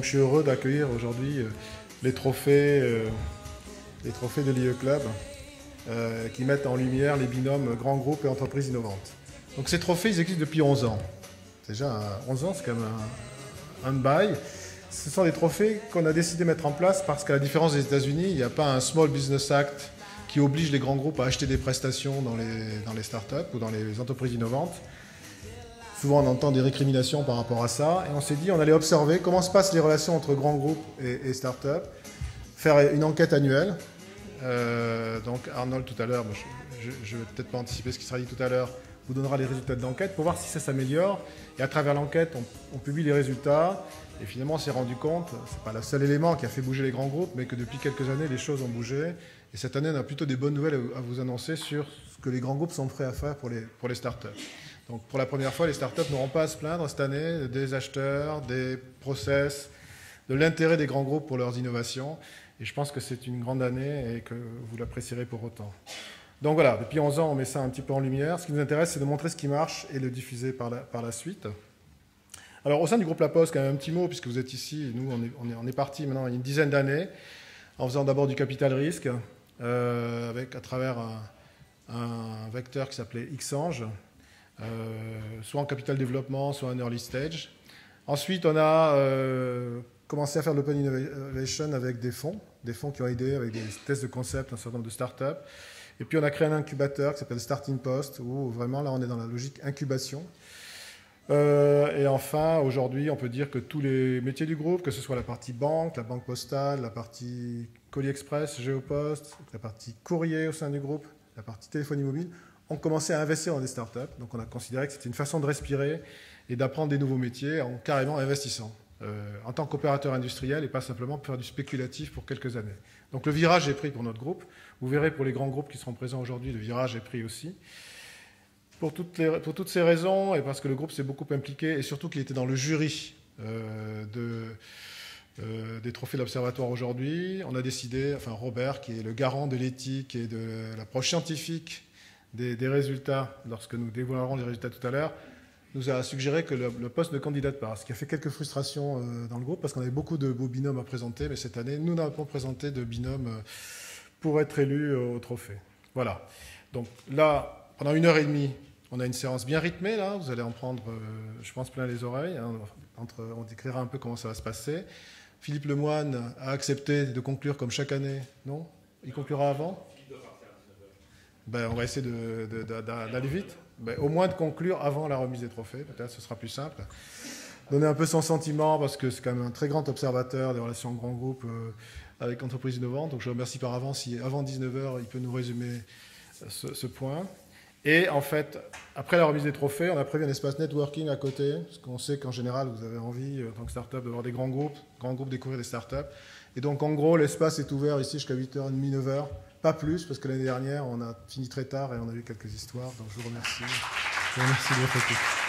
Je suis heureux d'accueillir aujourd'hui les trophées de l'IE Club qui mettent en lumière les binômes grands groupes et entreprises innovantes. Donc ces trophées, ils existent depuis 11 ans. Déjà, 11 ans, c'est quand même un bail. Ce sont des trophées qu'on a décidé de mettre en place parce qu'à la différence des États-Unis, il n'y a pas un Small Business Act qui oblige les grands groupes à acheter des prestations dans les startups ou dans les entreprises innovantes. Souvent, on entend des récriminations par rapport à ça. Et on s'est dit, on allait observer comment se passent les relations entre grands groupes et startups, faire une enquête annuelle. Donc Arnold, tout à l'heure, je ne vais peut-être pas anticiper ce qui sera dit tout à l'heure, vous donnera les résultats de l'enquête pour voir si ça s'améliore. Et à travers l'enquête, on publie les résultats. Et finalement, on s'est rendu compte, ce n'est pas le seul élément qui a fait bouger les grands groupes, mais que depuis quelques années, les choses ont bougé. Et cette année, on a plutôt des bonnes nouvelles à vous annoncer sur ce que les grands groupes sont prêts à faire pour les startups. Donc pour la première fois, les startups n'auront pas à se plaindre cette année des acheteurs, des process, de l'intérêt des grands groupes pour leurs innovations. Et je pense que c'est une grande année et que vous l'apprécierez pour autant. Donc voilà, depuis 11 ans, on met ça un petit peu en lumière. Ce qui nous intéresse, c'est de montrer ce qui marche et le diffuser par la suite. Alors au sein du groupe La Poste, quand même un petit mot, puisque vous êtes ici, et nous on est parti maintenant il y a une dizaine d'années, en faisant d'abord du capital risque, à travers un vecteur qui s'appelait Xange, soit en capital développement, soit en early stage. Ensuite, on a commencé à faire de l'open innovation avec des fonds qui ont aidé avec des tests de concept, un certain nombre de startups. Et puis on a créé un incubateur qui s'appelle Starting Post, où vraiment là on est dans la logique incubation. Et enfin, aujourd'hui, on peut dire que tous les métiers du groupe, que ce soit la partie banque, la banque postale, la partie colis express, Géopost, la partie courrier au sein du groupe, la partie téléphonie mobile, ont commencé à investir dans des startups. Donc on a considéré que c'était une façon de respirer et d'apprendre des nouveaux métiers en carrément investissant en tant qu'opérateur industriel et pas simplement pour faire du spéculatif pour quelques années. Donc le virage est pris pour notre groupe. Vous verrez pour les grands groupes qui seront présents aujourd'hui, le virage est pris aussi. Pour toutes ces raisons, et parce que le groupe s'est beaucoup impliqué, et surtout qu'il était dans le jury des trophées de l'Observatoire aujourd'hui, on a décidé, enfin Robert, qui est le garant de l'éthique et de l'approche scientifique des résultats, lorsque nous dévoilerons les résultats tout à l'heure, nous a suggéré que le poste ne candidate pas, ce qui a fait quelques frustrations dans le groupe, parce qu'on avait beaucoup de beaux binômes à présenter, mais cette année, nous n'avons pas présenté de binôme pour être élus au trophée. Voilà. Donc là, pendant 1h30, on a une séance bien rythmée, là. Vous allez en prendre, je pense, plein les oreilles. Hein. On décrira un peu comment ça va se passer. Philippe Lemoine a accepté de conclure comme chaque année. Non? Il conclura avant? Ben, on va essayer d'aller vite. Ben, au moins de conclure avant la remise des trophées. Peut-être ce sera plus simple. Donner un peu son sentiment, parce que c'est quand même un très grand observateur des relations grands groupes avec entreprises innovantes. Donc je le remercie par avance si avant 19h, il peut nous résumer ce point. Et en fait, après la remise des trophées, on a prévu un espace networking à côté, parce qu'on sait qu'en général, vous avez envie, en tant que start-up, de voir des grands groupes découvrir des start-up. Et donc, en gros, l'espace est ouvert ici jusqu'à 8h30, 9h, pas plus, parce que l'année dernière, on a fini très tard et on a eu quelques histoires. Donc, je vous remercie. Je vous remercie de votre écoute.